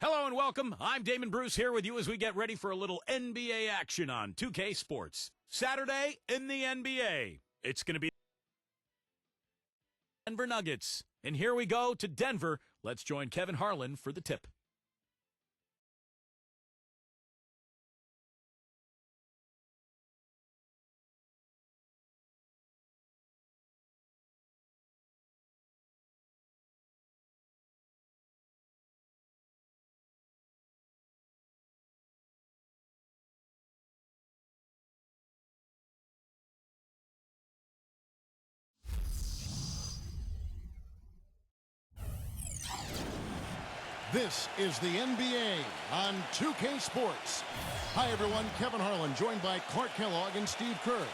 Hello and welcome. I'm Damon Bruce here with you as we get ready for a little NBA action on 2K Sports. Saturday in the NBA. It's going to be Denver Nuggets. And here we go to Denver. Let's join Kevin Harlan for the tip. This is the NBA on 2K Sports. Hi, everyone. Kevin Harlan, joined by Clark Kellogg and Steve Kerr,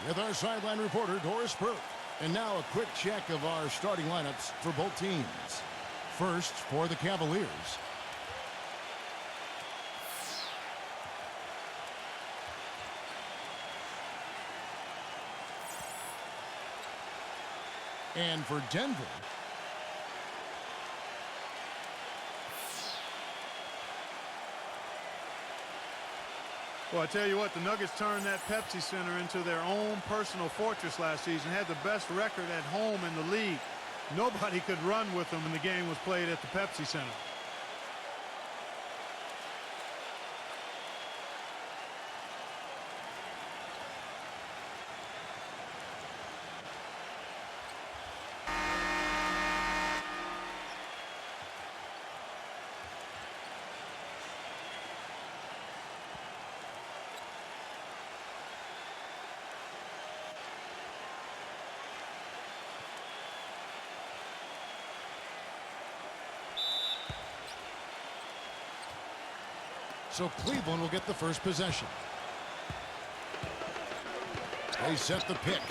with our sideline reporter, Doris Burke. And now a quick check of our starting lineups for both teams. First, for the Cavaliers. And for Denver, well, I tell you what, the Nuggets turned that Pepsi Center into their own personal fortress last season. Had the best record at home in the league. Nobody could run with them when the game was played at the Pepsi Center. so Cleveland will get the first possession. They set the pick.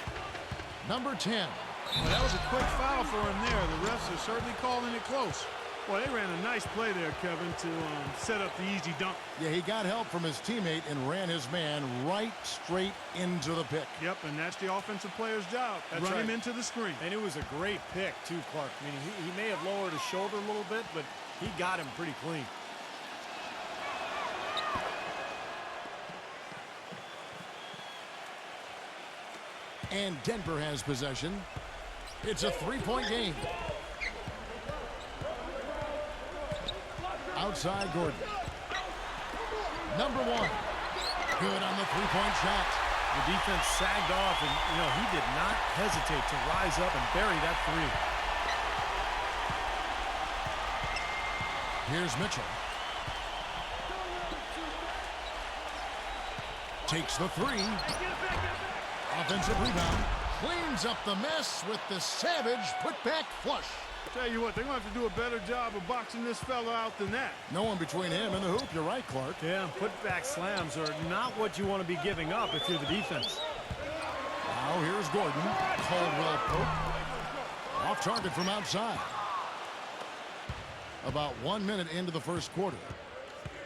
Number 10. Well, that was a quick foul for him there. The refs are certainly calling it close. Well, they ran a nice play there, Kevin, to set up the easy dunk. Yeah, he got help from his teammate and ran his man right straight into the pick. Yep, and that's the offensive player's job. That's Run right. him into the screen. And it was a great pick, too, Clark. I mean, he may have lowered his shoulder a little bit, but he got him pretty clean. And Denver has possession. It's a three-point game. Outside Gordon. Number 1. Good on the three-point shot. The defense sagged off, and, he did not hesitate to rise up and bury that three. Here's Mitchell. Takes the three. Offensive rebound. Cleans up the mess with the savage putback flush. Tell you what, they're going to have to do a better job of boxing this fella out than that. No one between him and the hoop. You're right, Clark. Yeah, putback slams are not what you want to be giving up if you're the defense. Now here's Gordon. Caldwell Pope. Off target from outside. About 1 minute into the first quarter.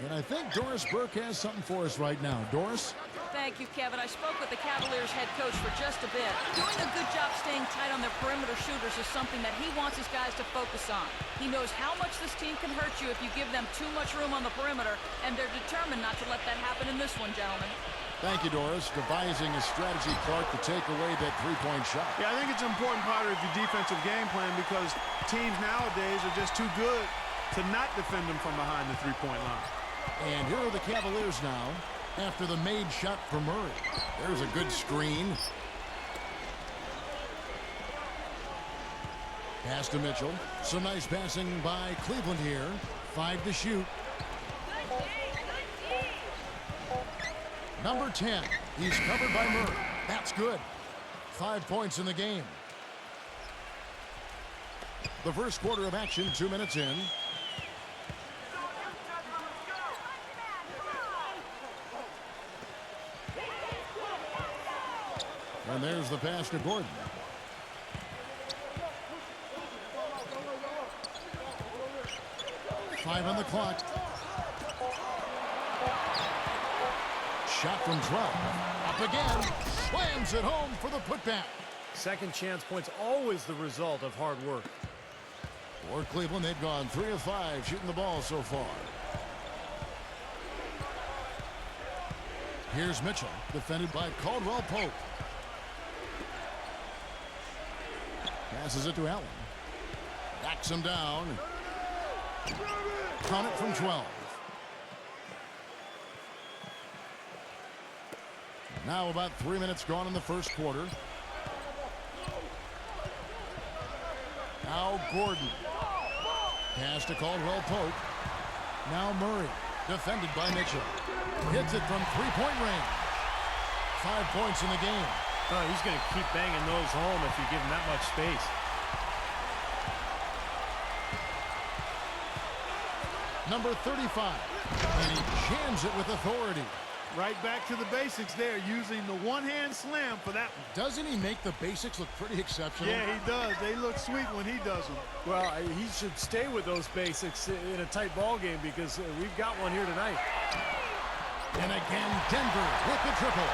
And I think Doris Burke has something for us right now. Doris? Thank you, Kevin. I spoke with the Cavaliers head coach for just a bit. Doing a good job staying tight on their perimeter shooters is something that he wants his guys to focus on. He knows how much this team can hurt you if you give them too much room on the perimeter, and they're determined not to let that happen in this one, gentlemen. Thank you, Doris. Devising a strategy, Clark, to take away that three-point shot. Yeah, I think it's an important part of your defensive game plan because teams nowadays are just too good to not defend them from behind the three-point line. And here are the Cavaliers now after the made shot from Murray. There's a good screen. Pass to Mitchell. Some nice passing by Cleveland here. 5 to shoot. Number 10. He's covered by Murray. That's good. 5 points in the game. The first quarter of action, 2 minutes in. And there's the pass to Gordon. Five on the clock. Shot from 12. Up again. Slams it home for the putback. Second chance points always the result of hard work. For Cleveland, they've gone 3 of 5 shooting the ball so far. Here's Mitchell, defended by Caldwell Pope. Passes it to Allen. Backs him down. Count it from 12. Now about 3 minutes gone in the first quarter. Now Gordon. Pass to Caldwell Pope. Now Murray, defended by Mitchell. Hits it from three-point range. 5 points in the game. Oh, he's going to keep banging those home if you give him that much space. Number 35. And he jams it with authority. Right back to the basics there, using the one-hand slam for that one. Doesn't he make the basics look pretty exceptional? Yeah, he does. They look sweet when he does them. Well, he should stay with those basics in a tight ball game because we've got one here tonight. And again, Denver with the triple.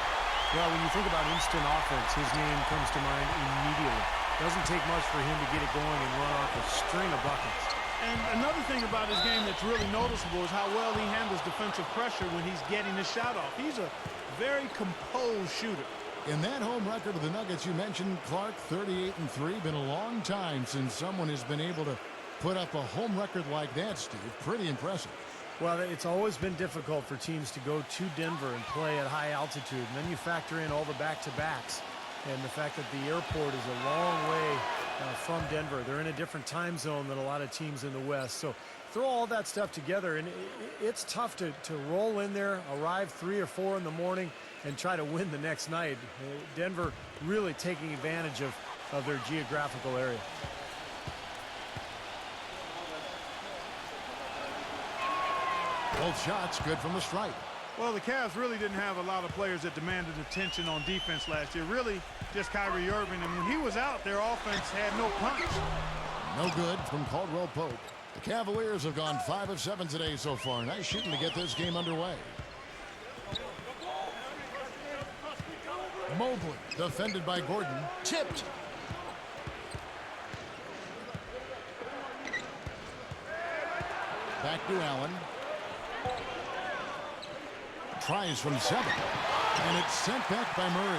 Well, when you think about instant offense, his name comes to mind immediately. Doesn't take much for him to get it going and run off a string of buckets. And another thing about his game that's really noticeable is how well he handles defensive pressure when he's getting his shot off. He's a very composed shooter. In that home record of the Nuggets you mentioned, Clark, 38-3. Been a long time since someone has been able to put up a home record like that, Steve. Pretty impressive. Well, it's always been difficult for teams to go to Denver and play at high altitude. And then you factor in all the back-to-backs and the fact that the airport is a long way from Denver. They're in a different time zone than a lot of teams in the West. So throw all that stuff together, and it's tough to roll in there, arrive 3 or 4 in the morning, and try to win the next night. Denver really taking advantage of their geographical area. Both shots good from the stripe. Well, the Cavs really didn't have a lot of players that demanded attention on defense last year. Really, just Kyrie Irving. And when he was out, their offense had no punch. No good from Caldwell Pope. The Cavaliers have gone 5 of 7 today so far. Nice shooting to get this game underway. Mobley, defended by Gordon. Tipped. Back to Allen. Tries from 7. And it's sent back by Murray.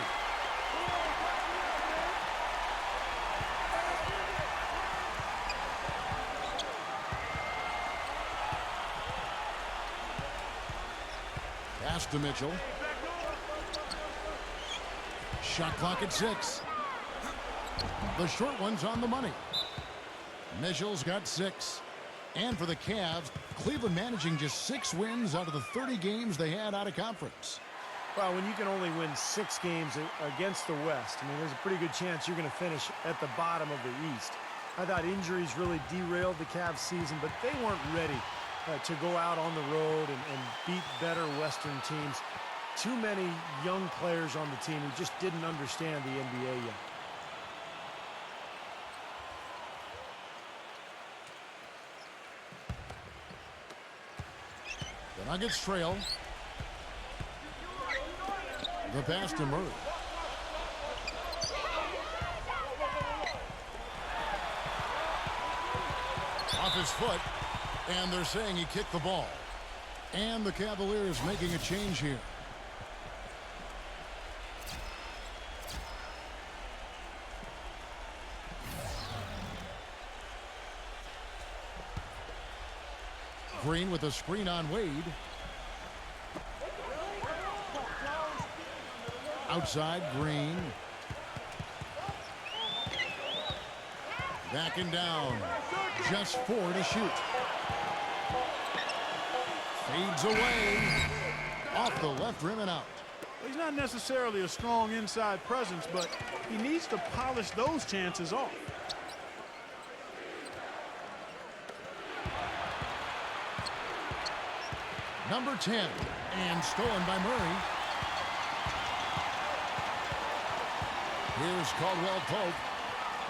Pass to Mitchell. Shot clock at 6. The short one's on the money. Mitchell's got 6. And for the Cavs, Cleveland managing just 6 wins out of the 30 games they had out of conference. Well, when you can only win 6 games against the West, I mean, there's a pretty good chance you're going to finish at the bottom of the East. I thought injuries really derailed the Cavs season, but they weren't ready to go out on the road and beat better Western teams. Too many young players on the team who just didn't understand the NBA yet. The Nuggets trail. The pass to Murray. Off his foot, and they're saying he kicked the ball. And the Cavaliers making a change here. Green with a screen on Wade. Outside, Green. Backing down. Just 4 to shoot. Fades away. Off the left rim and out. Well, he's not necessarily a strong inside presence, but he needs to polish those chances off. Number 10, and stolen by Murray. Here's Caldwell Pope.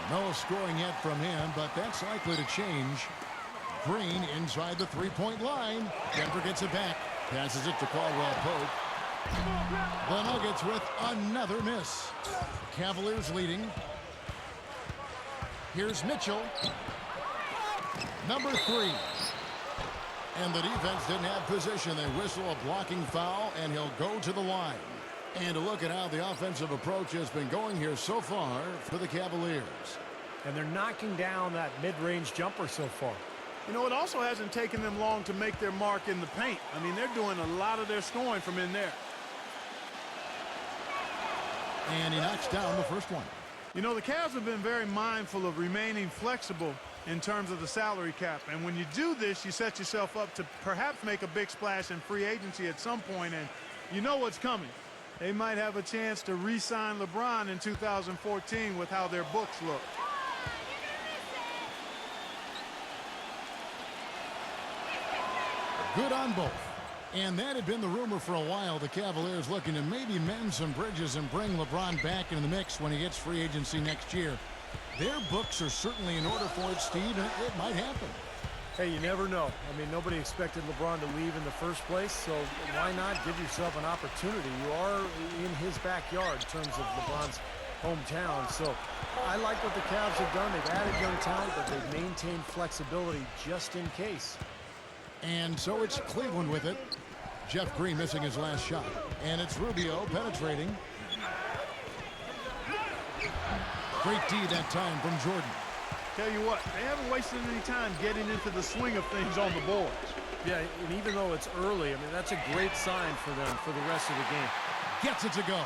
No scoring yet from him, but that's likely to change. Green inside the three-point line. Denver gets it back. Passes it to Caldwell Pope. The Nuggets with another miss. Cavaliers leading. Here's Mitchell. Number 3. And the defense didn't have position. They whistle a blocking foul, and he'll go to the line. And to look at how the offensive approach has been going here so far for the Cavaliers. And they're knocking down that mid-range jumper so far. You know, it also hasn't taken them long to make their mark in the paint. I mean, they're doing a lot of their scoring from in there. And he knocks down the first one. You know, the Cavs have been very mindful of remaining flexible in terms of the salary cap. And when you do this, you set yourself up to perhaps make a big splash in free agency at some point, and you know what's coming. They might have a chance to re-sign LeBron in 2014 with how their books look. Good on both. And that had been the rumor for a while. The Cavaliers looking to maybe mend some bridges and bring LeBron back into the mix when he hits free agency next year. Their books are certainly in order for it, Steve, and it might happen. Hey, you never know. I mean, nobody expected LeBron to leave in the first place, so why not give yourself an opportunity? You are in his backyard in terms of LeBron's hometown, so I like what the Cavs have done. They've added young talent, but they've maintained flexibility just in case. And so it's Cleveland with it. Jeff Green missing his last shot. And it's Rubio penetrating. Great D that time from Jordan. Tell you what, they haven't wasted any time getting into the swing of things on the boards. Yeah, and even though it's early, I mean, that's a great sign for them for the rest of the game. Gets it to go.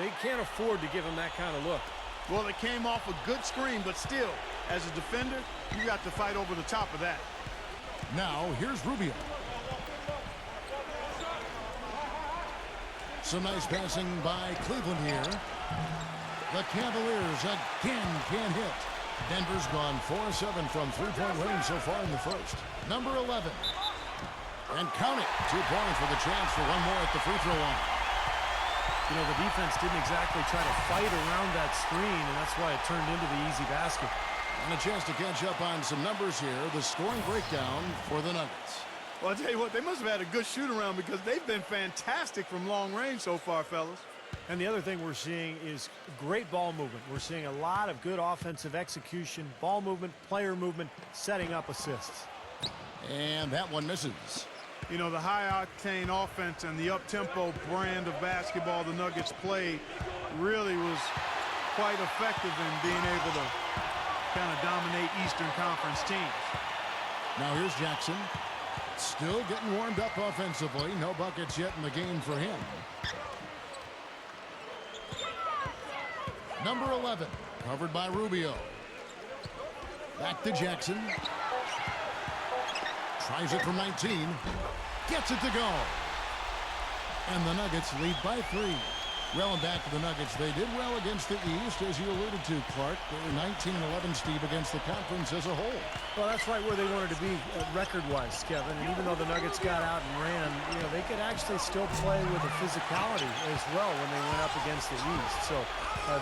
They can't afford to give him that kind of look. Well, it came off a good screen, but still, as a defender, you got to fight over the top of that. Now, here's Rubio. Some nice passing by Cleveland here. The Cavaliers again can't hit. Denver's gone 4-7 from three-point range so far in the first. Number 11. And count it. 2 points with a chance for one more at the free throw line. You know, the defense didn't exactly try to fight around that screen, and that's why it turned into the easy basket. And a chance to catch up on some numbers here. The scoring breakdown for the Nuggets. Well, I'll tell you what, they must have had a good shoot-around because they've been fantastic from long range so far, fellas. And the other thing we're seeing is great ball movement. We're seeing a lot of good offensive execution, ball movement, player movement, setting up assists. And that one misses. You know, the high-octane offense and the up-tempo brand of basketball the Nuggets played really was quite effective in being able to kind of dominate Eastern Conference teams. Now here's Jackson. Still getting warmed up offensively. No buckets yet in the game for him. Number 11, covered by Rubio. Back to Jackson. Tries it from 19. Gets it to go. And the Nuggets lead by 3. Well, and back to the Nuggets. They did well against the East, as you alluded to, Clark. They were 19-11, Steve, against the conference as a whole. Well, that's right where they wanted to be record-wise, Kevin. And even though the Nuggets got out and ran, you know, they could actually still play with a physicality as well when they went up against the East. So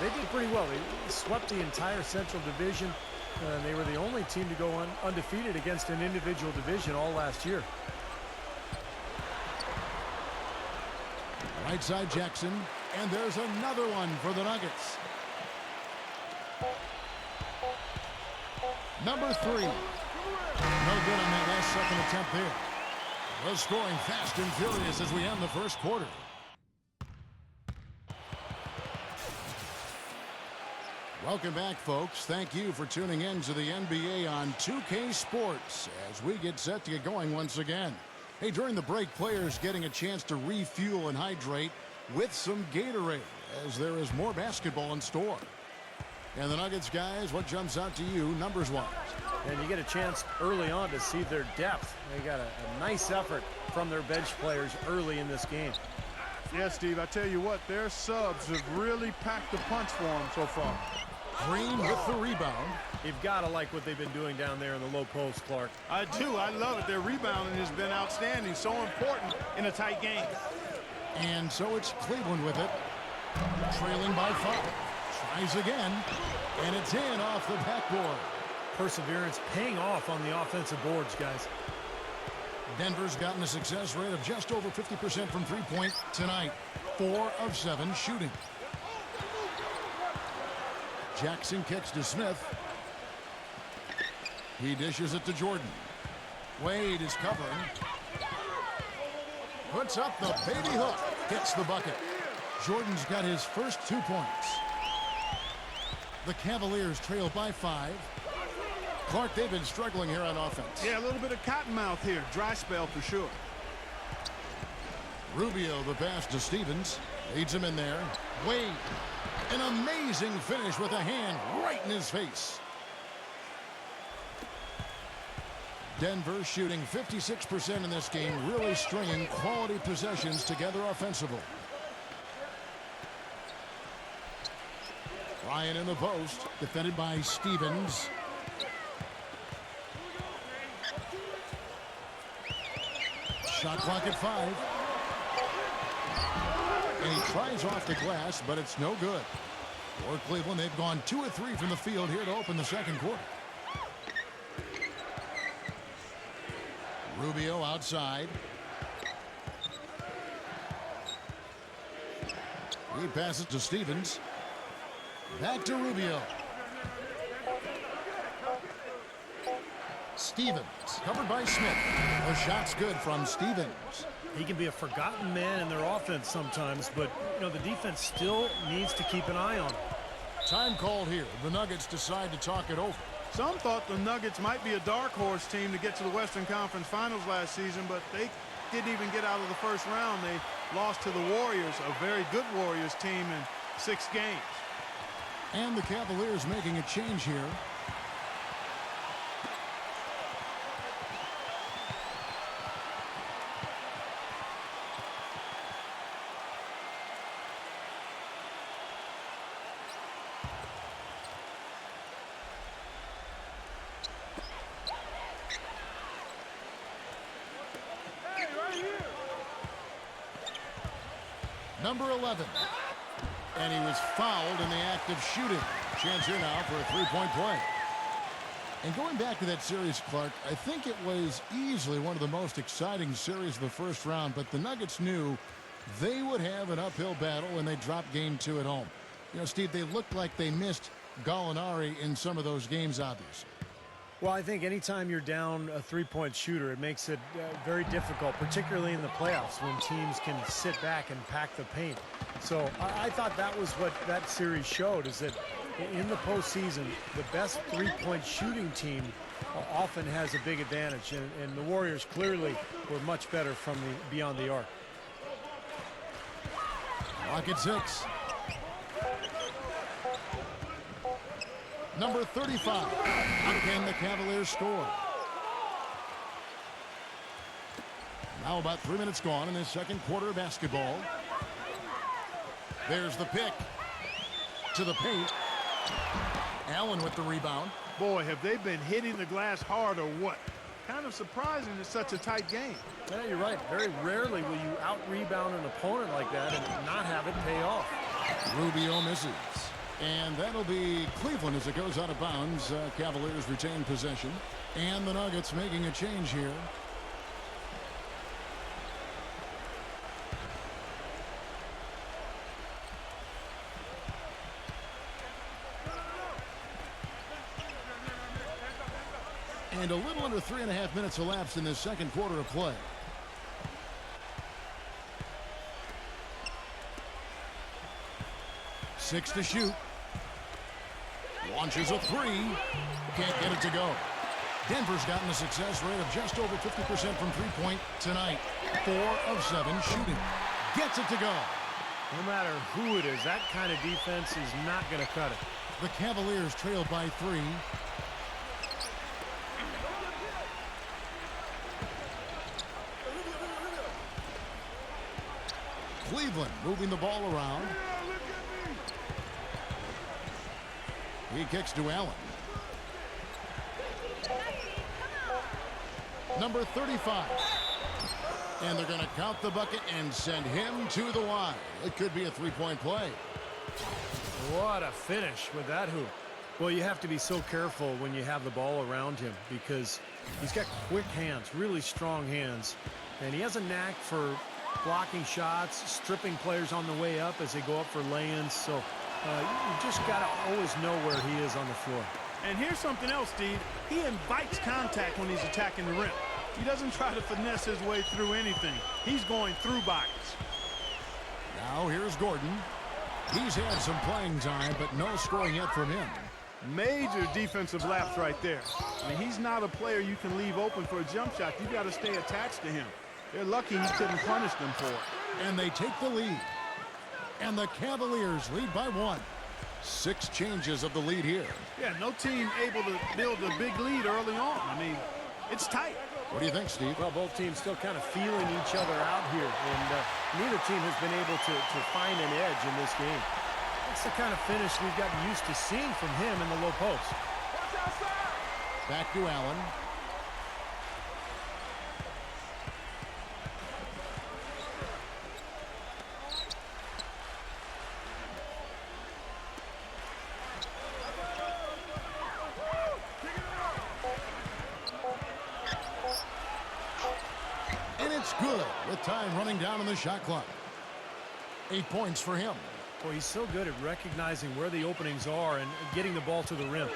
they did pretty well. They swept the entire Central Division. They were the only team to go undefeated against an individual division all last year. Right side Jackson, and there's another one for the Nuggets. Number 3. No good on that last second attempt there. We're scoring fast and furious as we end the first quarter. Welcome back, folks. Thank you for tuning in to the NBA on 2K Sports as we get set to get going once again. Hey, during the break, players getting a chance to refuel and hydrate with some Gatorade as there is more basketball in store. And the Nuggets, guys, what jumps out to you numbers-wise? And you get a chance early on to see their depth. They got a nice effort from their bench players early in this game. Yeah, Steve, I tell you what, their subs have really packed the punch for them so far. Green with the rebound. You've got to like what they've been doing down there in the low post, Clark. I do. I love it. Their rebounding has been outstanding. So important in a tight game. And so it's Cleveland with it. Trailing by 5. Tries again. And it's in off the backboard. Perseverance paying off on the offensive boards, guys. Denver's gotten a success rate of just over 50% from three-point tonight. 4 of 7 shooting. Jackson kicks to Smith. He dishes it to Jordan. Wade is covering. Puts up the baby hook. Gets the bucket. Jordan's got his first 2 points. The Cavaliers trail by 5. Clark, they've been struggling here on offense. Yeah, a little bit of cottonmouth here. Dry spell for sure. Rubio, the pass to Stevens. Leads him in there. Wade. An amazing finish with a hand right in his face. Denver shooting 56% in this game, really stringing quality possessions together offensively. Ryan in the post, defended by Stevens. Shot clock at 5. And he tries off the glass, but it's no good. For Cleveland, they've gone 2 of 3 from the field here to open the second quarter. Rubio outside. He passes to Stevens. Back to Rubio. Stevens, covered by Smith. The shot's good from Stevens. He can be a forgotten man in their offense sometimes, but, you know, the defense still needs to keep an eye on him. Time called here. The Nuggets decide to talk it over. Some thought the Nuggets might be a dark horse team to get to the Western Conference Finals last season, but they didn't even get out of the first round. They lost to the Warriors, a very good Warriors team, in 6 games. And the Cavaliers making a change here. Number 11. And he was fouled in the act of shooting. Chance here now for a 3-point play. And going back to that series, Clark, I think it was easily one of the most exciting series of the first round, but the Nuggets knew they would have an uphill battle when they dropped game 2 at home. You know, Steve, they looked like they missed Gallinari in some of those games, obviously. Well, I think anytime you're down a 3-point shooter, it makes it very difficult, particularly in the playoffs when teams can sit back and pack the paint. So I thought that was what that series showed, is that in the postseason, the best 3-point shooting team often has a big advantage, and the Warriors clearly were much better from beyond the arc. Rocket 6. Number 35. How can the Cavaliers score? Now about 3 minutes gone in this second quarter of basketball. There's the pick. To the paint. Allen with the rebound. Boy, have they been hitting the glass hard or what? Kind of surprising it's such a tight game. Yeah, you're right. Very rarely will you out-rebound an opponent like that and not have it pay off. Rubio misses. And that'll be Cleveland as it goes out of bounds. Cavaliers retain possession. And the Nuggets making a change here. And a little under 3.5 minutes elapsed in this second quarter of play. Six to shoot. Launches a 3. Can't get it to go. Denver's gotten a success rate of just over 50% from three-point tonight. 4 of 7 shooting. Gets it to go. No matter who it is, that kind of defense is not going to cut it. The Cavaliers trail by 3. Cleveland moving the ball around. He kicks to Allen. Number 35. And they're going to count the bucket and send him to the line. It could be a 3-point play. What a finish with that hoop. Well, you have to be so careful when you have the ball around him because he's got quick hands, really strong hands. And he has a knack for blocking shots, stripping players on the way up as they go up for lay-ins. So you just got to always know where he is on the floor. And here's something else, Steve. He invites contact when he's attacking the rim. He doesn't try to finesse his way through anything. He's going through bodies. Now here's Gordon. He's had some playing time, but no scoring yet from him. Major defensive lapse right there. I mean, he's not a player you can leave open for a jump shot. You got to stay attached to him. They're lucky he couldn't punish them for it. And they take the lead. And the Cavaliers lead by 1. 6 changes of the lead here. Yeah, no team able to build a big lead early on. I mean, it's tight. What do you think, Steve? Well, both teams still kind of feeling each other out here, and neither team has been able to find an edge in this game. That's the kind of finish we've gotten used to seeing from him in the low post. Back to Allen. And it's good with time running down on the shot clock. 8 points for him. Boy, he's so good at recognizing where the openings are and getting the ball to the rim.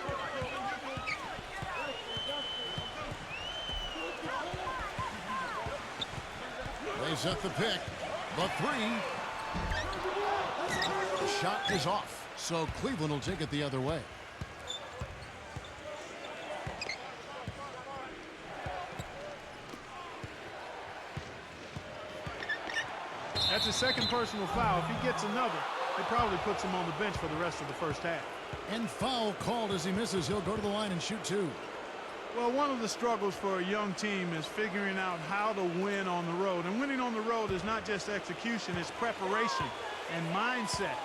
They set the pick. The 3. Shot is off. So Cleveland will take it the other way. That's a second personal foul. If he gets another, it probably puts him on the bench for the rest of the first half. And foul called as he misses. He'll go to the line and shoot 2. Well, one of the struggles for a young team is figuring out how to win on the road. And winning on the road is not just execution, it's preparation and mindset.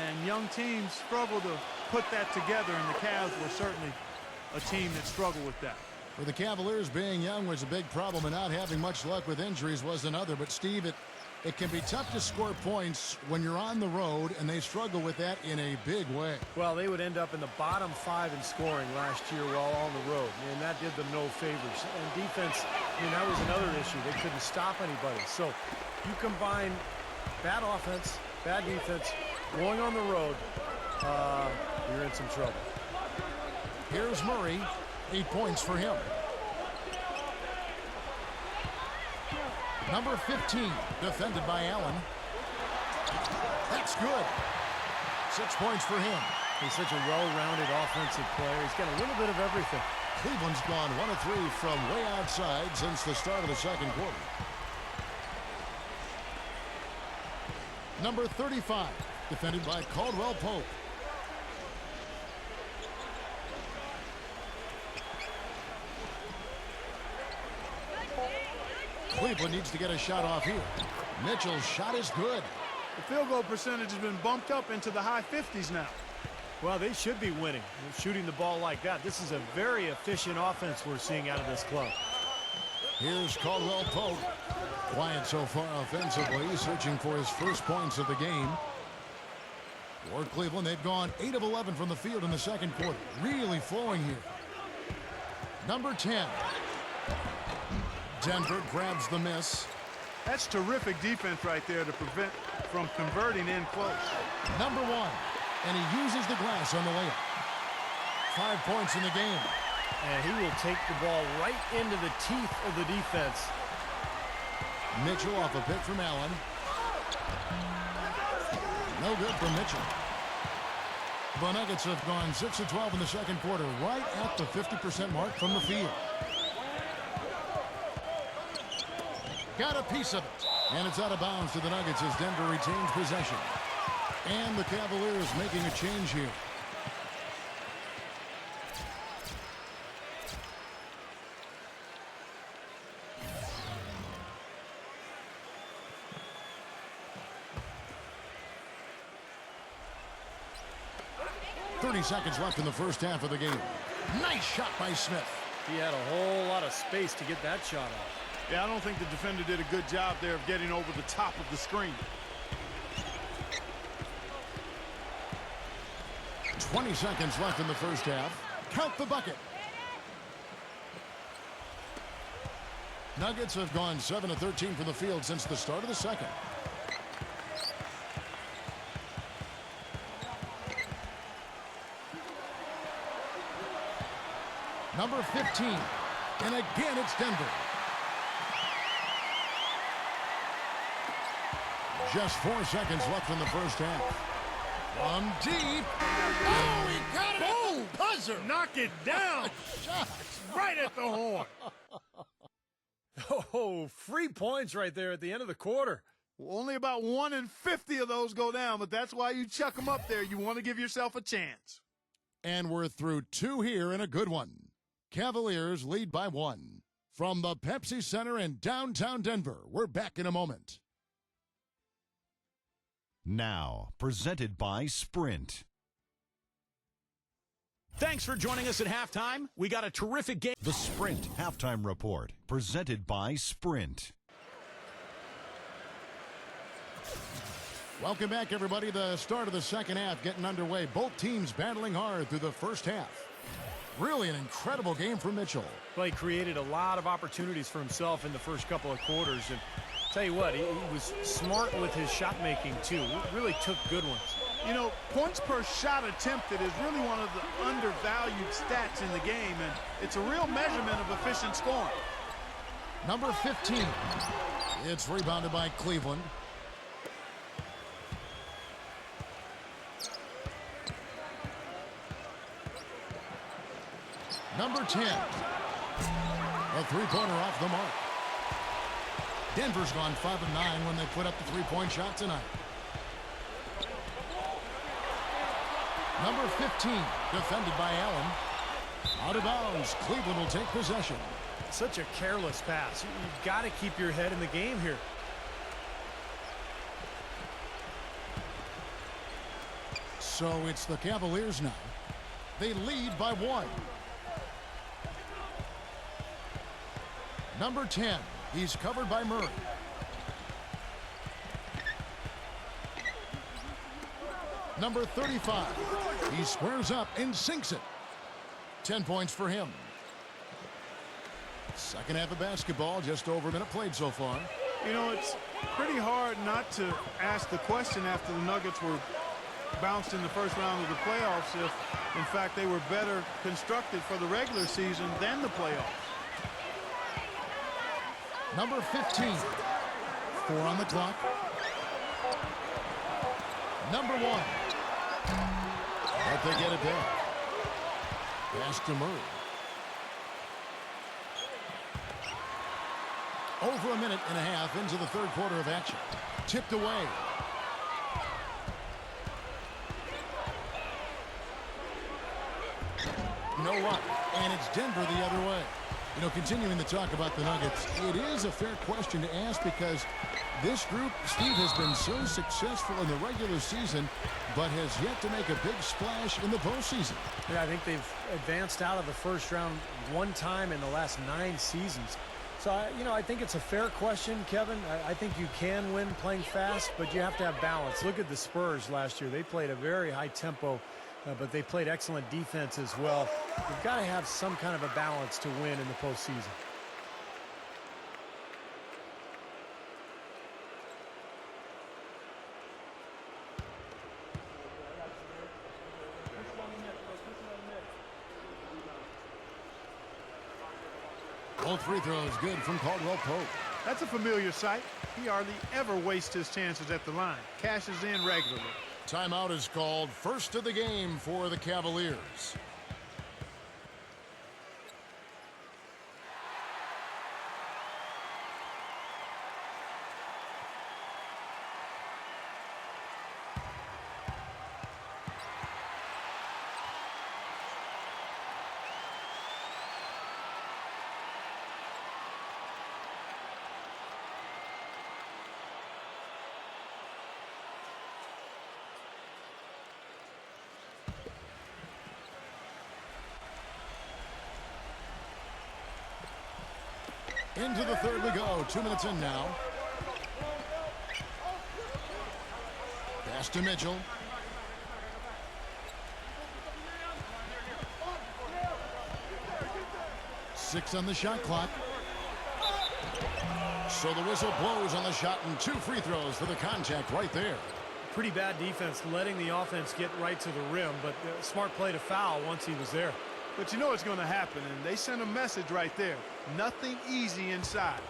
And young teams struggle to put that together, and the Cavs were certainly a team that struggled with that. For the Cavaliers, being young was a big problem, and not having much luck with injuries was another. But, Steve, it can be tough to score points when you're on the road, and they struggle with that in a big way. Well, they would end up in the bottom 5 in scoring last year while on the road, and that did them no favors. And defense, I mean, that was another issue. They couldn't stop anybody. So you combine bad offense, bad defense, going on the road, you're in some trouble. Here's Murray. 8 points for him. Number 15, defended by Allen. That's good. 6 points for him. He's such a well-rounded offensive player. He's got a little bit of everything. Cleveland's gone 1 of 3 from way outside since the start of the second quarter. Number 35, defended by Caldwell Pope. Cleveland needs to get a shot off here. Mitchell's shot is good. The field goal percentage has been bumped up into the high 50s now. Well, they should be winning, shooting the ball like that. This is a very efficient offense we're seeing out of this club. Here's Caldwell Pope. Quiet so far offensively, searching for his first points of the game. For Cleveland, they've gone 8 of 11 from the field in the second quarter. Really flowing here. Number 10. Denver grabs the miss. That's terrific defense right there to prevent from converting in close. Number 1. And he uses the glass on the layup. 5 points in the game. And he will take the ball right into the teeth of the defense. Mitchell off a pick from Allen. No good from Mitchell. The Nuggets have gone 6 of 12 in the second quarter, right at the 50% mark from the field. Got a piece of it. And it's out of bounds to the Nuggets as Denver retains possession. And the Cavaliers making a change here. Seconds left in the first half of the game. Nice shot by Smith. He had a whole lot of space to get that shot off. Yeah, I don't think the defender did a good job there of getting over the top of the screen. 20 seconds left in the first half. Count the bucket. Nuggets have gone 7 of 13 from the field since the start of the second. Number 15. And again, it's Denver. Just 4 seconds left in the first half. From deep. Oh, he got it. Boom! Buzzer. Knock it down. Right at the horn. Oh, free points right there at the end of the quarter. Well, only about 1 in 50 of those go down, but that's why you chuck them up there. You want to give yourself a chance. And we're through 2 here in a good one. Cavaliers lead by 1. From the Pepsi Center in downtown Denver, we're back in a moment. Now, presented by Sprint. Thanks for joining us at halftime. We got a terrific game. The Sprint Halftime Report, presented by Sprint. Welcome back, everybody. The start of the second half getting underway. Both teams battling hard through the first half. Really an incredible game for Mitchell. Well, he created a lot of opportunities for himself in the first couple of quarters. And tell you what, he was smart with his shot making, too. He really took good ones. You know, points per shot attempted is really one of the undervalued stats in the game, and it's a real measurement of efficient scoring. Number 15. It's rebounded by Cleveland. Number 10. A three-pointer off the mark. Denver's gone 5 of 9 when they put up the three-point shot tonight. Number 15, defended by Allen. Out of bounds, Cleveland will take possession. Such a careless pass. You've got to keep your head in the game here. So it's the Cavaliers now. They lead by 1. Number 10, he's covered by Murray. Number 35, he squares up and sinks it. 10 points for him. Second half of basketball, just over a minute played so far. You know, it's pretty hard not to ask the question after the Nuggets were bounced in the first round of the playoffs if, in fact, they were better constructed for the regular season than the playoffs. Number 15, 4 on the clock. Number 1. But they get it back. Pass to Murray. Over a minute and a half into the third quarter of action. Tipped away. No luck. And it's Denver the other way. You know, continuing to talk about the Nuggets, it is a fair question to ask because this group, Steve, has been so successful in the regular season, but has yet to make a big splash in the postseason. Yeah, I think they've advanced out of the first round 1 time in the last 9 seasons. So, you know, I think it's a fair question, Kevin. I think you can win playing fast, but you have to have balance. Look at the Spurs last year. They played a very high tempo, but they played excellent defense as well. You've got to have some kind of a balance to win in the postseason. Both free throws good from Caldwell Pope. That's a familiar sight. He hardly ever wastes his chances at the line. Cashes in regularly. Timeout is called. First of the game for the Cavaliers. Into the third we go. 2 minutes in now. Pass to Mitchell. Six on the shot clock. So the whistle blows on the shot and 2 free throws for the contact right there. Pretty bad defense letting the offense get right to the rim, but smart play to foul once he was there. But you know what's going to happen, and they sent a message right there. Nothing easy inside.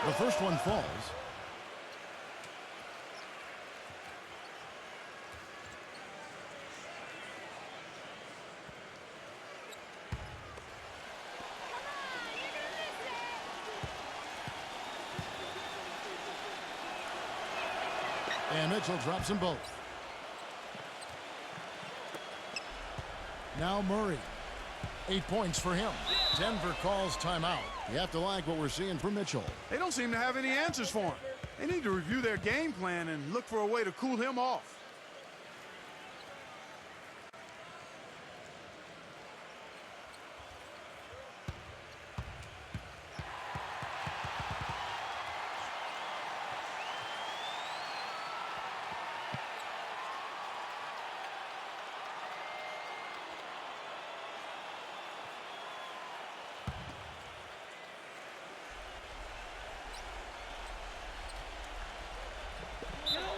The first one falls. And Mitchell drops them both. Now Murray. 8 points for him. Denver calls timeout. You have to like what we're seeing from Mitchell. They don't seem to have any answers for him. They need to review their game plan and look for a way to cool him off.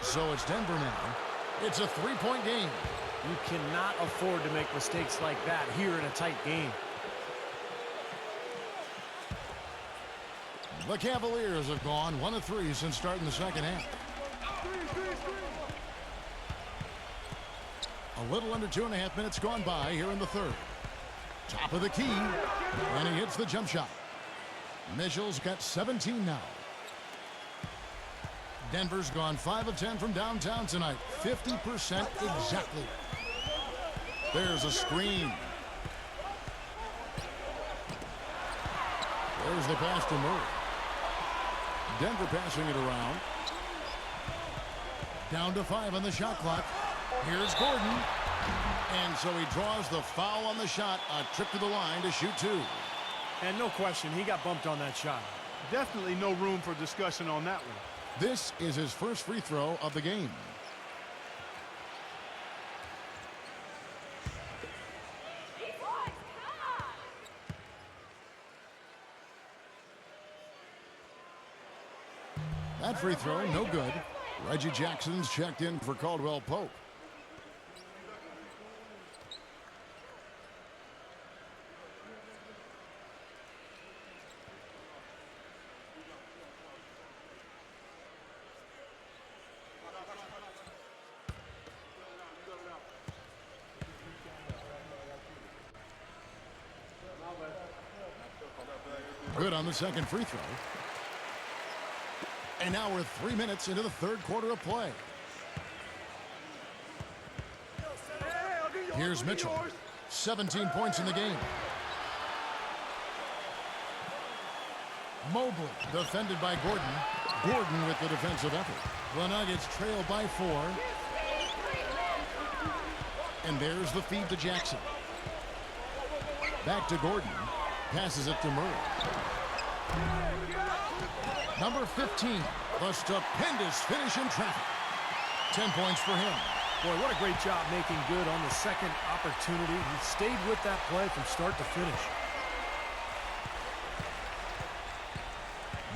So it's Denver now. It's a three-point game. You cannot afford to make mistakes like that here in a tight game. The Cavaliers have gone 1 of 3 since starting the second half. A little under 2.5 minutes gone by here in the third. Top of the key, and he hits the jump shot. Mitchell's got 17 now. Denver's gone 5 of 10 from downtown tonight. 50% exactly. There's a screen. There's the pass to Murray. Denver passing it around. Down to 5 on the shot clock. Here's Gordon. And so he draws the foul on the shot. A trip to the line to shoot 2. And no question, he got bumped on that shot. Definitely no room for discussion on that one. This is his first free throw of the game. That free throw, no good. Reggie Jackson's checked in for Caldwell Pope. Good on the second free throw. And now we're 3 minutes into the third quarter of play. Here's Mitchell. 17 points in the game. Mobley defended by Gordon. Gordon with the defensive effort. The Nuggets trail by 4. And there's the feed to Jackson. Back to Gordon. Passes it to Murray. Number 15, the stupendous finish in traffic. 10 points for him. Boy, what a great job making good on the second opportunity. He stayed with that play from start to finish.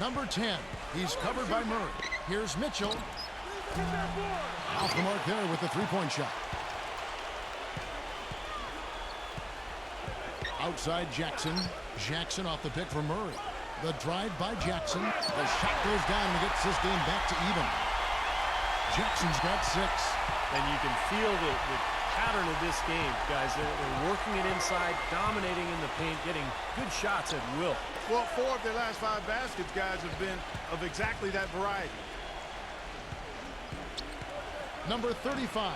Number 10, he's covered by Murray. Here's Mitchell. Off the mark there with the three-point shot. Outside Jackson. Jackson off the pick for Murray. The drive by Jackson. The shot goes down and gets this game back to even. Jackson's got 6. And you can feel the pattern of this game, guys. They're working it inside, dominating in the paint, getting good shots at will. Well, 4 of their last 5 baskets, guys, have been of exactly that variety. Number 35.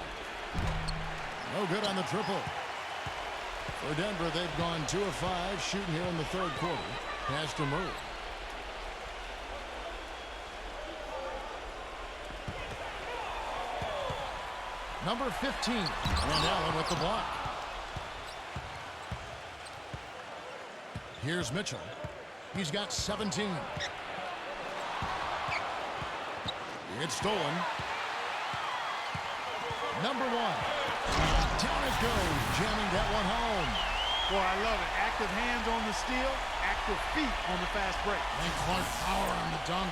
No good on the triple. For Denver, they've gone 2 of 5 shooting here in the third quarter. Pass to Murray. Number 15. And Allen with the block. Here's Mitchell. He's got 17. It's stolen. Number 1. Down it goes, jamming that one home. Boy, I love it. Active hands on the steal, active feet on the fast break. And Clark power on the dunk.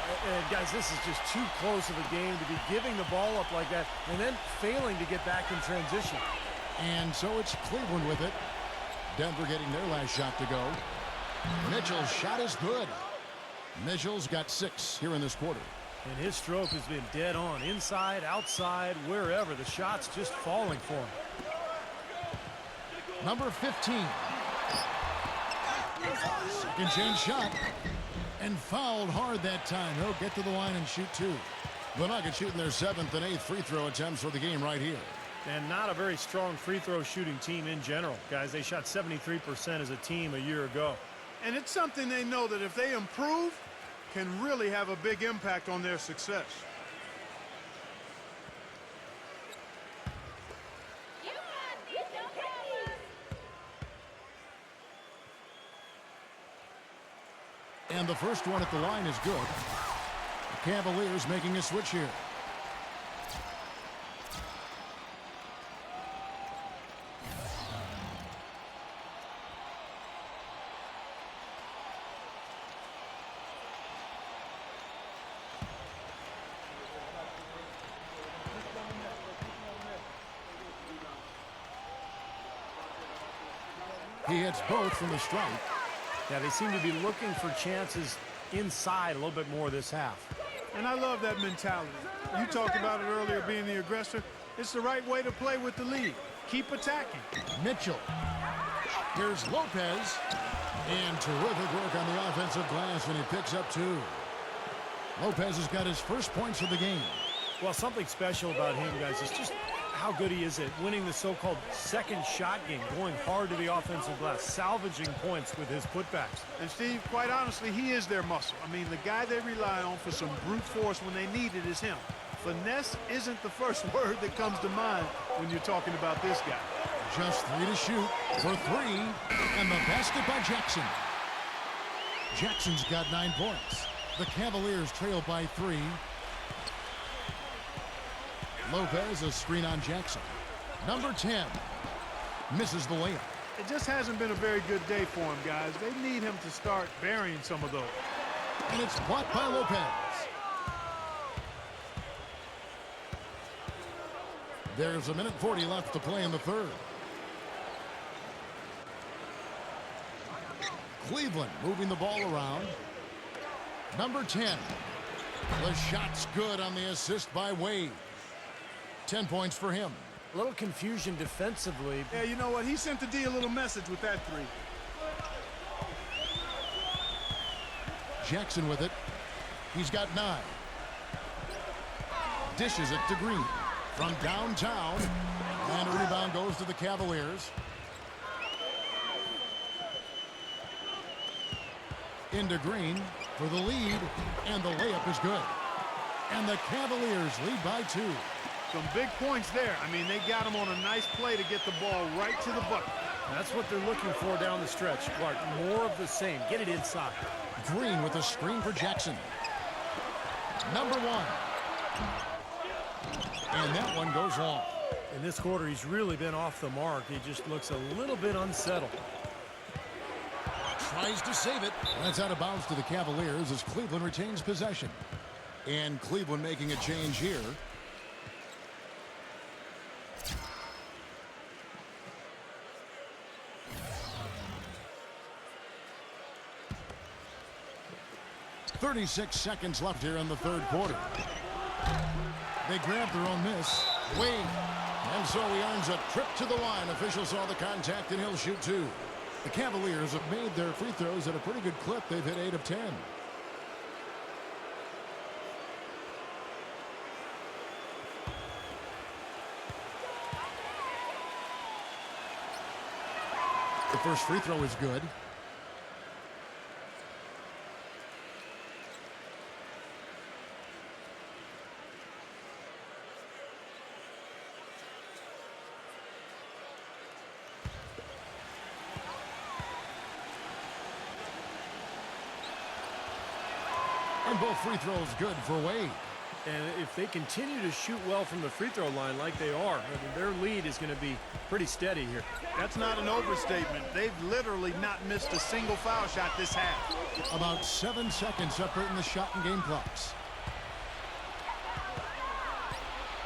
Guys, this is just too close of a game to be giving the ball up like that and then failing to get back in transition. And so it's Cleveland with it. Denver getting their last shot to go. Mitchell's shot is good. Mitchell's got 6 here in this quarter. And his stroke has been dead on. Inside, outside, wherever. The shot's just falling for him. Number 15. Second chance shot. And fouled hard that time. He'll get to the line and shoot 2. The Nuggets shooting their 7th and 8th free throw attempts for the game right here. And not a very strong free throw shooting team in general. Guys, they shot 73% as a team a year ago. And it's something they know that if they improve, can really have a big impact on their success. And the first one at the line is good. The Cavaliers making a switch here. He hits both from the stripe. Yeah, they seem to be looking for chances inside a little bit more this half. And I love that mentality. You talked about it earlier, being the aggressor. It's the right way to play with the lead. Keep attacking. Mitchell. Here's Lopez. And terrific work on the offensive glass, and he picks up 2. Lopez has got his first points of the game. Well, something special about him, guys, is just how good he is at winning the so-called second shot game, going hard to the offensive glass, salvaging points with his putbacks. And Steve, quite honestly, he is their muscle. I mean, the guy they rely on for some brute force when they need it is him. Finesse isn't the first word that comes to mind when you're talking about this guy. Just 3 to shoot for 3, and the basket by Jackson. Jackson's got 9 points. The Cavaliers trail by 3. Lopez, a screen on Jackson. Number 10 misses the layup. It just hasn't been a very good day for him, guys. They need him to start burying some of those. And it's blocked by Lopez. There's 1:40 left to play in the third. Cleveland moving the ball around. Number 10. The shot's good on the assist by Wade. 10 points for him. A little confusion defensively. Yeah, you know what? He sent the D a little message with that 3. Jackson with it. He's got 9. Dishes it to Green from downtown. And a rebound goes to the Cavaliers. Into Green for the lead. And the layup is good. And the Cavaliers lead by 2. Some big points there. I mean, they got him on a nice play to get the ball right to the bucket. That's what they're looking for down the stretch, Clark. More of the same. Get it inside. Green with a screen for Jackson. Number 1. And that one goes long. In this quarter, he's really been off the mark. He just looks a little bit unsettled. Tries to save it. That's out of bounds to the Cavaliers as Cleveland retains possession. And Cleveland making a change here. .36 seconds left here in the third quarter. They grab their own miss. Wade. And so he earns a trip to the line. Officials saw the contact and he'll shoot 2. The Cavaliers have made their free throws at a pretty good clip. They've hit 8 of 10. The first free throw is good. And both free throws good for Wade. And if they continue to shoot well from the free throw line like they are, I mean, their lead is going to be pretty steady here. That's not an overstatement. They've literally not missed a single foul shot this half. About 7 seconds separating the shot and game clocks.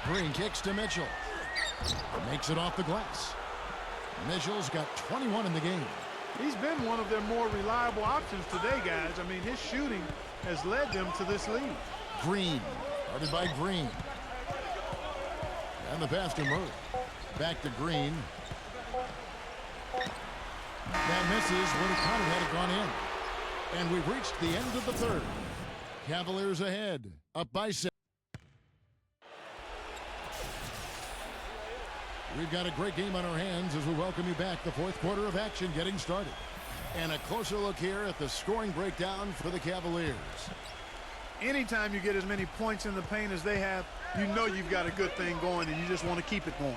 Green kicks to Mitchell. Makes it off the glass. Mitchell's got 21 in the game. He's been one of their more reliable options today, guys. I mean, his shooting has led them to this lead. Green, guarded by Green. And the pass to Murray. Back to Green. That misses, would have counted had it gone in. And we've reached the end of the third. Cavaliers ahead, up by 6. We've got a great game on our hands as we welcome you back. The fourth quarter of action getting started. And a closer look here at the scoring breakdown for the Cavaliers. Anytime you get as many points in the paint as they have, you know you've got a good thing going and you just want to keep it going.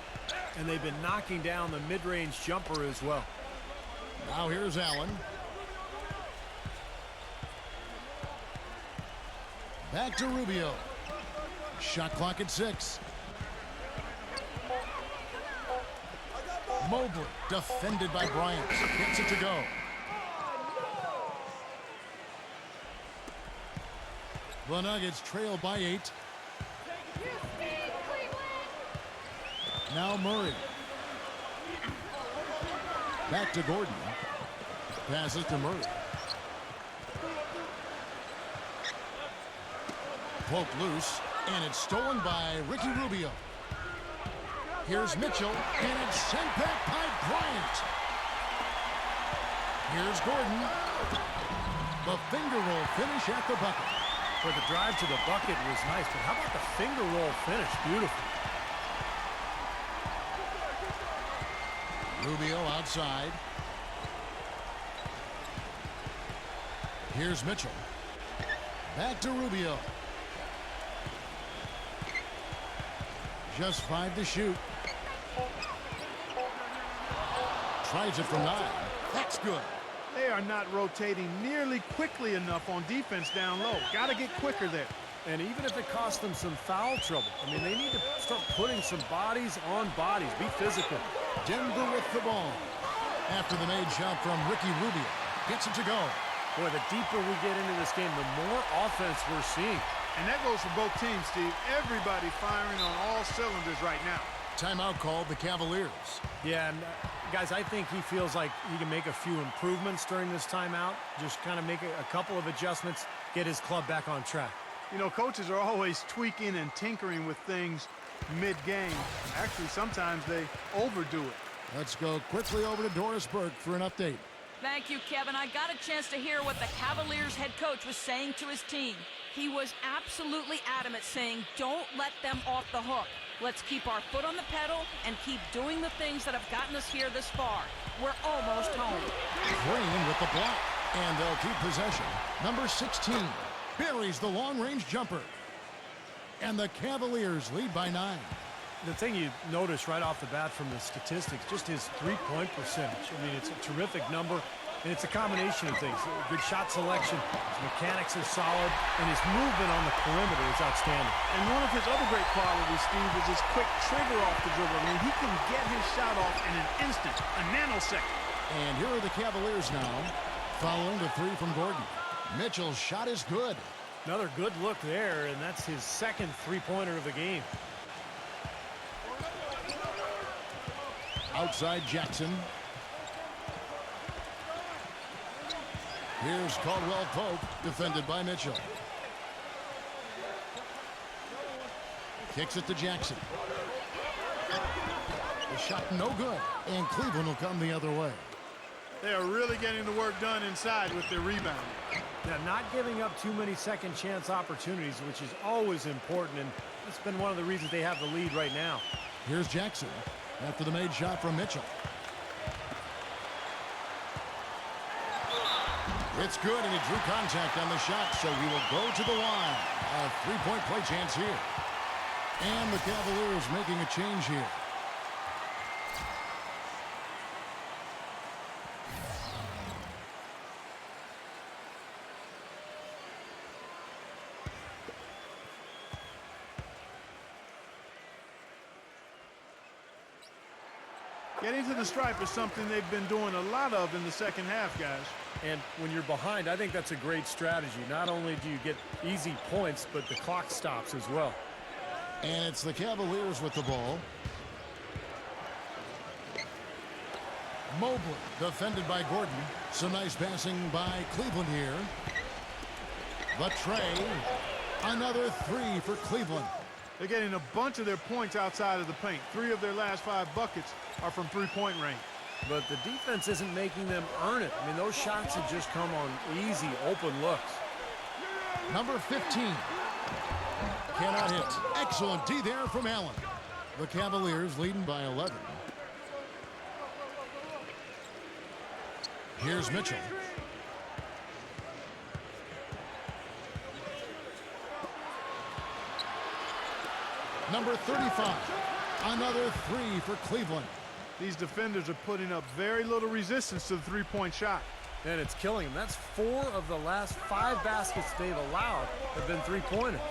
And they've been knocking down the mid-range jumper as well. Now here's Allen. Back to Rubio. Shot clock at 6. Mobley defended by Bryant. Gets it to go. The Nuggets trail by 8. Now Murray. Back to Gordon. Passes to Murray. Poked loose, and it's stolen by Ricky Rubio. Here's Mitchell, and it's sent back by Bryant. Here's Gordon. The finger roll finish at the bucket. Where the drive to the bucket was nice, but how about the finger roll finish? Beautiful. Rubio outside. Here's Mitchell. Back to Rubio. Just 5 to shoot. Tries it from 9. That's good. They are not rotating nearly quickly enough on defense down low. Got to get quicker there. And even if it costs them some foul trouble, I mean, they need to start putting some bodies on bodies. Be physical. Denver with the ball. After the made shot from Ricky Rubio. Gets it to go. Boy, the deeper we get into this game, the more offense we're seeing. And that goes for both teams, Steve. Everybody firing on all cylinders right now. Timeout called the Cavaliers. Yeah, and guys, I think he feels like he can make a few improvements during this timeout. Just kind of make a couple of adjustments, get his club back on track. You know, coaches are always tweaking and tinkering with things mid-game. Actually, sometimes they overdo it. Let's go quickly over to Doris Burke for an update. Thank you, Kevin. I got a chance to hear what the Cavaliers head coach was saying to his team. He was absolutely adamant, saying, don't let them off the hook. Let's keep our foot on the pedal and keep doing the things that have gotten us here this far. We're almost home. Green with the block, and they'll keep possession. Number 16 buries the long-range jumper. And the Cavaliers lead by 9. The thing you notice right off the bat from the statistics, just his three-point percentage. I mean, it's a terrific number, and it's a combination of things. Good shot selection, his mechanics are solid, and his movement on the perimeter is outstanding. And one of his other great qualities, Steve, is his quick trigger off the dribble. I mean, he can get his shot off in an instant, a nanosecond. And here are the Cavaliers now, following the 3 from Gordon. Mitchell's shot is good. Another good look there, and that's his second three-pointer of the game. Outside Jackson. Here's Caldwell Pope, defended by Mitchell. Kicks it to Jackson. The shot no good, and Cleveland will come the other way. They are really getting the work done inside with their rebound. Now, not giving up too many second chance opportunities, which is always important, and that's been one of the reasons they have the lead right now. Here's Jackson after the made shot from Mitchell. It's good, and he drew contact on the shot, so he will go to the line. A three-point play chance here. And the Cavaliers making a change here. Getting to the stripe is something they've been doing a lot of in the second half, guys. And when you're behind, I think that's a great strategy. Not only do you get easy points, but the clock stops as well. And it's the Cavaliers with the ball. Mobley defended by Gordon. Some nice passing by Cleveland here. The tray. Another three for Cleveland. They're getting a bunch of their points outside of the paint. 3 of their last 5 buckets are from three-point range. But the defense isn't making them earn it. I mean, those shots have just come on easy, open looks. Number 15. Cannot hit. Excellent D there from Allen. The Cavaliers leading by 11. Here's Mitchell. Number 35. Another three for Cleveland. These defenders are putting up very little resistance to the three-point shot. And it's killing them. That's 4 of the last 5 baskets they've allowed have been three-pointers.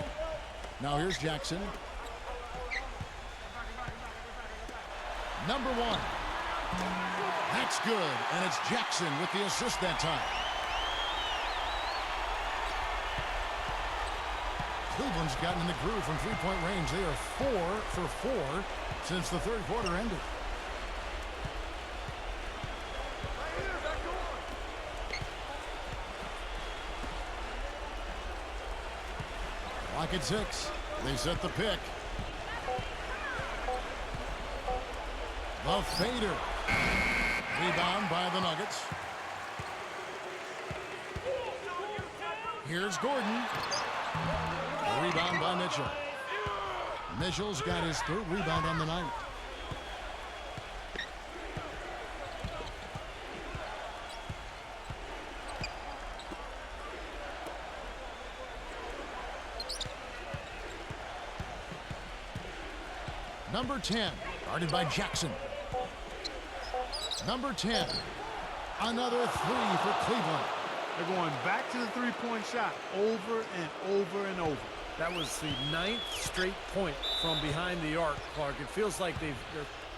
Now here's Jackson. Number 1. That's good, and it's Jackson with the assist that time. Cleveland's gotten in the groove from three-point range. They are 4 for 4 since the third quarter ended. Clock at 6. They set the pick. The fader. Rebound by the Nuggets. Here's Gordon. Rebound by Mitchell. Mitchell's got his 3rd rebound on the night. Number 10, guarded by Jackson. Number 10, another 3 for Cleveland. They're going back to the three-point shot over and over and over. That was the 9th straight point from behind the arc, Clark. It feels like they're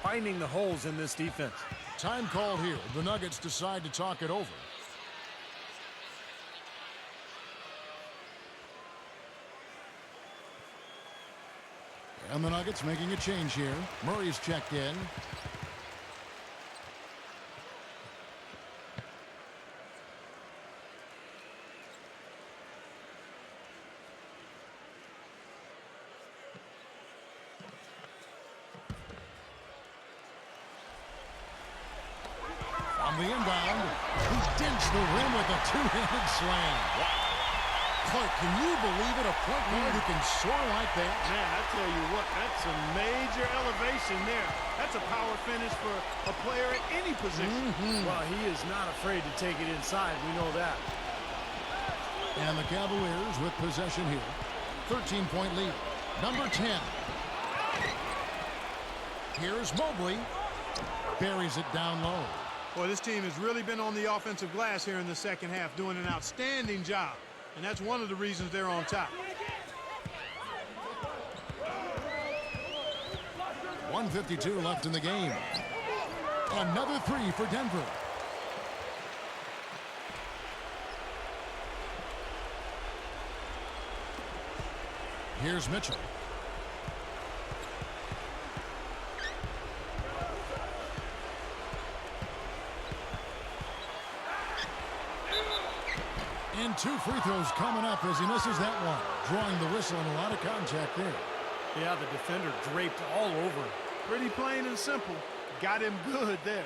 finding the holes in this defense. Time called here. The Nuggets decide to talk it over. And the Nuggets making a change here. Murray's checked in. On the inbound, he dinks the rim with a two-handed slam. Clark, can you believe it? A point guard who can soar like that? Man, I tell you what, that's a major elevation there. That's a power finish for a player at any position. Well, he is not afraid to take it inside. We know that. And the Cavaliers with possession here. 13-point lead. Number 10. Here's Mobley. Buries it down low. Boy, this team has really been on the offensive glass here in the second half, doing an outstanding job. And that's one of the reasons they're on top. 1:52 left in the game. Another 3 for Denver. Here's Mitchell. And 2 free throws coming up as he misses that one. Drawing the whistle and a lot of contact there. Yeah, the defender draped all over him. Pretty plain and simple. Got him good there.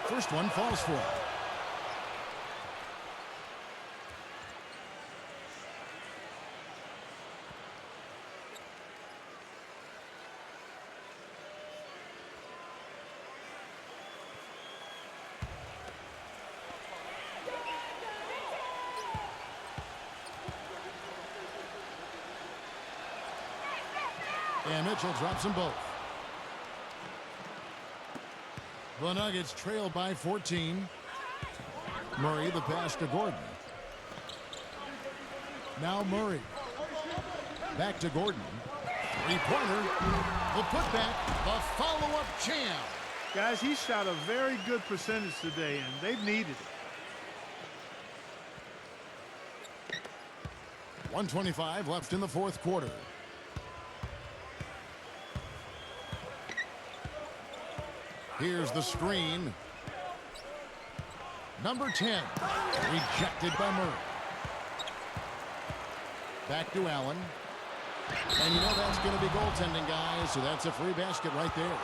First one falls for him. And Mitchell drops them both. The Nuggets trail by 14. Murray, the pass to Gordon. Now Murray. Back to Gordon. Three-pointer. The putback. The follow-up jam. Guys, he shot a very good percentage today, and they've needed it. 1:25 left in the fourth quarter. Here's the screen. Number 10, rejected by Murray. Back to Allen. And you know that's going to be goaltending, guys, so that's a free basket right there.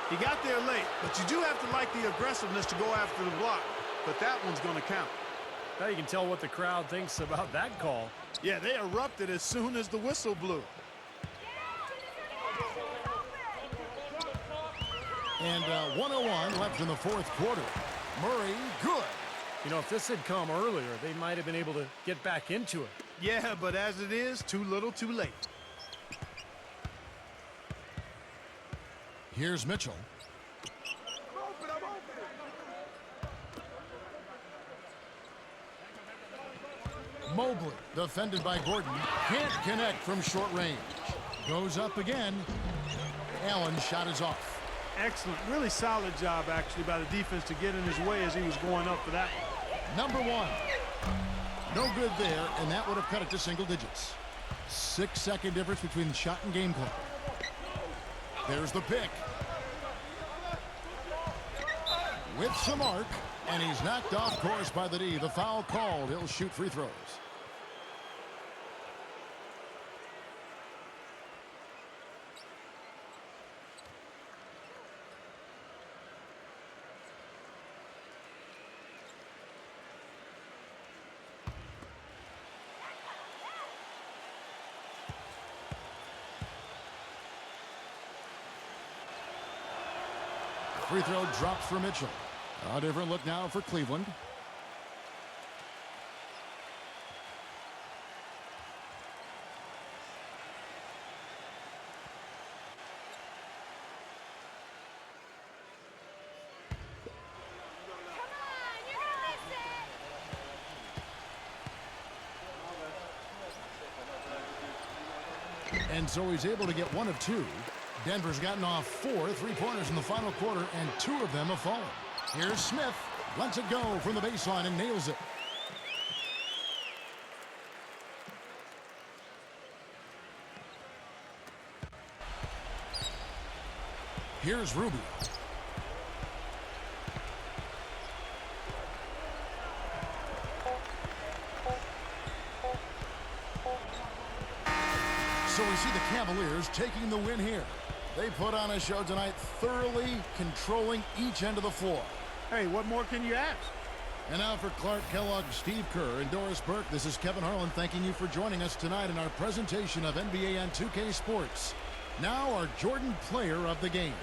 He got there late, but you do have to like the aggressiveness to go after the block. But that one's going to count. Now you can tell what the crowd thinks about that call. Yeah, they erupted as soon as the whistle blew. And 1:01 left in the fourth quarter. Murray, good. You know, if this had come earlier, they might have been able to get back into it. Yeah, but as it is, too little, too late. Here's Mitchell. Mobley, defended by Gordon, can't connect from short range. Goes up again. Allen's shot is off. Excellent, really solid job, actually, by the defense to get in his way as he was going up for that one. Number 1. No good there, and that would have cut it to single digits. 6-second difference between the shot and game clock. There's the pick. With some arc, and he's knocked off course by the D. The foul called. He'll shoot free throws. Free throw drops for Mitchell. A different look now for Cleveland. And so he's able to get 1 of 2. Denver's gotten off 4 3-pointers in the final quarter, and 2 of them have fallen. Here's Smith. Lets it go from the baseline and nails it. Here's Rubio. So we see the Cavaliers taking the win here. They put on a show tonight, thoroughly controlling each end of the floor. Hey, what more can you ask? And now for Clark Kellogg, Steve Kerr, and Doris Burke, this is Kevin Harlan thanking you for joining us tonight in our presentation of NBA on 2K Sports. Now our Jordan Player of the Game.